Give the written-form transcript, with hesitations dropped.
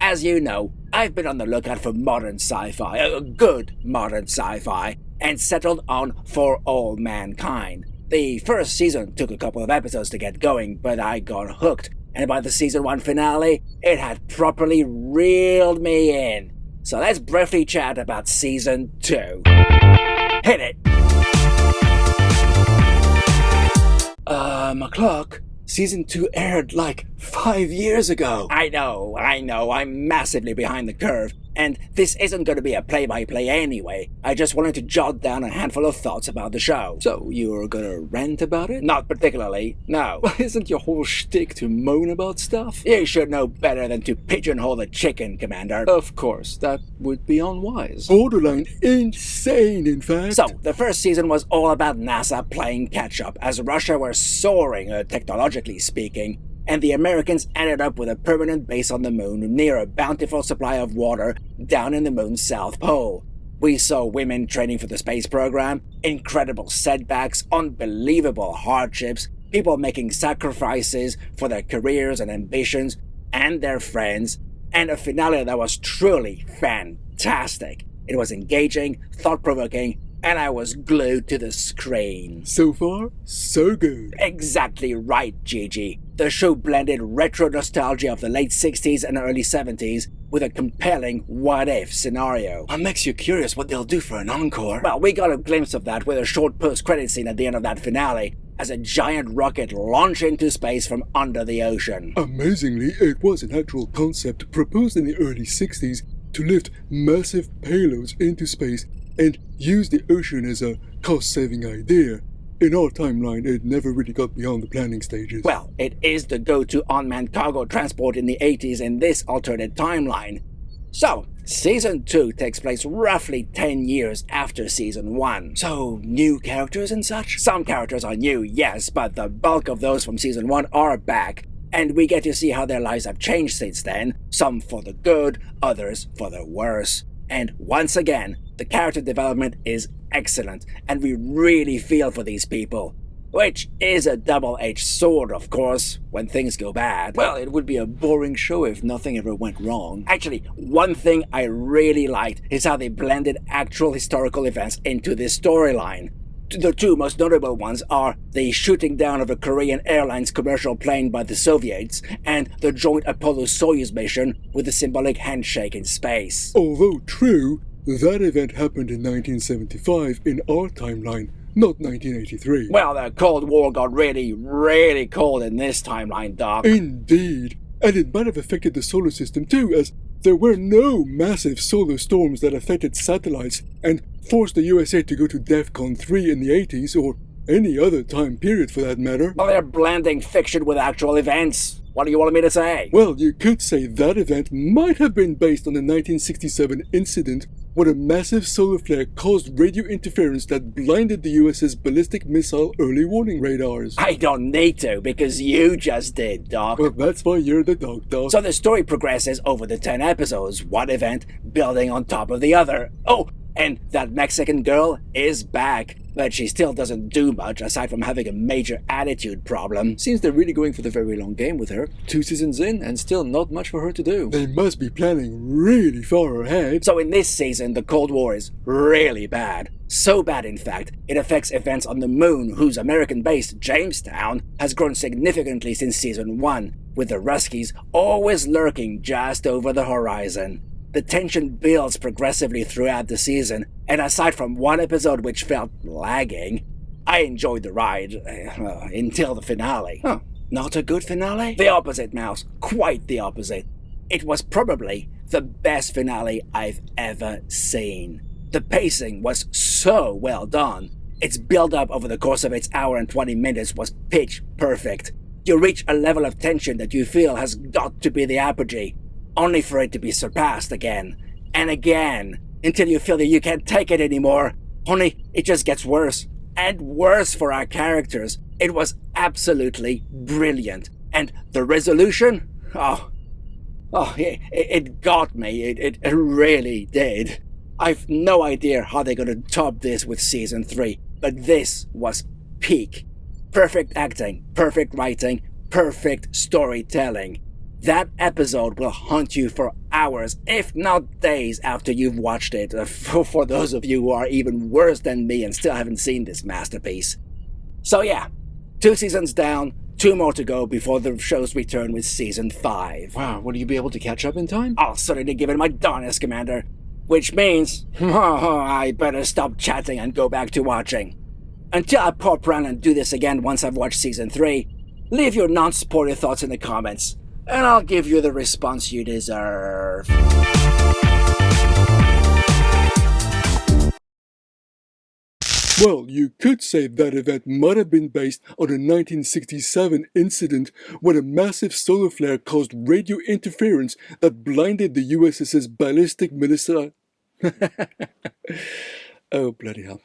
as you know, I've been on the lookout for modern sci-fi, a good modern sci-fi, and settled on For All Mankind. The first season took a couple of episodes to get going, but I got hooked, and by the season 1 finale, it had properly reeled me in. So let's briefly chat about season 2. Hit it! McCluck, season 2 aired like 5 years ago. I know, I'm massively behind the curve. And this isn't going to be a play-by-play anyway. I just wanted to jot down a handful of thoughts about the show. So, you're gonna rant about it? Not particularly, no. Isn't your whole shtick to moan about stuff? You should know better than to pigeonhole the chicken, Commander. Of course, that would be unwise. Borderline insane, in fact. So, the first season was all about NASA playing catch-up, as Russia were soaring, technologically speaking, and the Americans ended up with a permanent base on the moon near a bountiful supply of water down in the moon's south pole. We saw women training for the space program, incredible setbacks, unbelievable hardships, people making sacrifices for their careers and ambitions and their friends, and a finale that was truly fantastic. It was engaging, thought-provoking, and I was glued to the screen. So far, so good. Exactly right, Gigi. The show blended retro nostalgia of the late 60s and early 70s with a compelling what-if scenario. It makes you curious what they'll do for an encore. Well, we got a glimpse of that with a short post-credit scene at the end of that finale, as a giant rocket launched into space from under the ocean. Amazingly, it was an actual concept proposed in the early 60s to lift massive payloads into space and use the ocean as a cost-saving idea. In our timeline, it never really got beyond the planning stages. Well, it is the go-to unmanned cargo transport in the 80s in this alternate timeline. So, Season 2 takes place roughly 10 years after Season 1. So, new characters and such? Some characters are new, yes, but the bulk of those from Season 1 are back, and we get to see how their lives have changed since then, some for the good, others for the worse. And once again, the character development is excellent, and we really feel for these people. Which is a double-edged sword, of course, when things go bad. Well, it would be a boring show if nothing ever went wrong. Actually, one thing I really liked is how they blended actual historical events into this storyline. The two most notable ones are the shooting down of a Korean Airlines commercial plane by the Soviets and the joint Apollo-Soyuz mission with the symbolic handshake in space. Although true, that event happened in 1975 in our timeline, not 1983. Well, the Cold War got really, really cold in this timeline, Doc. Indeed. And it might have affected the solar system too, as there were no massive solar storms that affected satellites and forced the USA to go to DEFCON 3 in the 80s, or any other time period for that matter. Well, they're blending fiction with actual events. What do you want me to say? Well, you could say that event might have been based on the 1967 incident when a massive solar flare caused radio interference that blinded the US's ballistic missile early warning radars. I don't need to, because you just did, Doc. Well, that's why you're the Doc. So the story progresses over the 10 episodes, one event building on top of the other. Oh, and that Mexican girl is back, but she still doesn't do much aside from having a major attitude problem. Seems they're really going for the very long game with her. 2 seasons in, and still not much for her to do. They must be planning really far ahead. So in this season, the Cold War is really bad. So bad, in fact, it affects events on the moon, whose American base, Jamestown, has grown significantly since Season 1, with the Ruskies always lurking just over the horizon. The tension builds progressively throughout the season, and aside from one episode which felt lagging, I enjoyed the ride until the finale. Huh. Not a good finale? The opposite, Mouse. Quite the opposite. It was probably the best finale I've ever seen. The pacing was so well done. Its build-up over the course of its hour and 20 minutes was pitch perfect. You reach a level of tension that you feel has got to be the apogee, only for it to be surpassed again and again, until you feel that you can't take it anymore. Only it just gets worse and worse for our characters. It was absolutely brilliant. And the resolution? It got me. It really did. I've no idea how they're going to top this with Season 3, but this was peak. Perfect acting, perfect writing, perfect storytelling. That episode will haunt you for hours, if not days, after you've watched it, for those of you who are even worse than me and still haven't seen this masterpiece. So yeah, 2 seasons down, 2 more to go before the show's return with season 5. Wow, will you be able to catch up in time? I'll certainly give it my darnest, Commander. Which means, I better stop chatting and go back to watching. Until I pop around and do this again once I've watched season 3, leave your non-spoiler thoughts in the comments, and I'll give you the response you deserve. Well, you could say that event might have been based on a 1967 incident when a massive solar flare caused radio interference that blinded the USS's ballistic missile. Oh, bloody hell.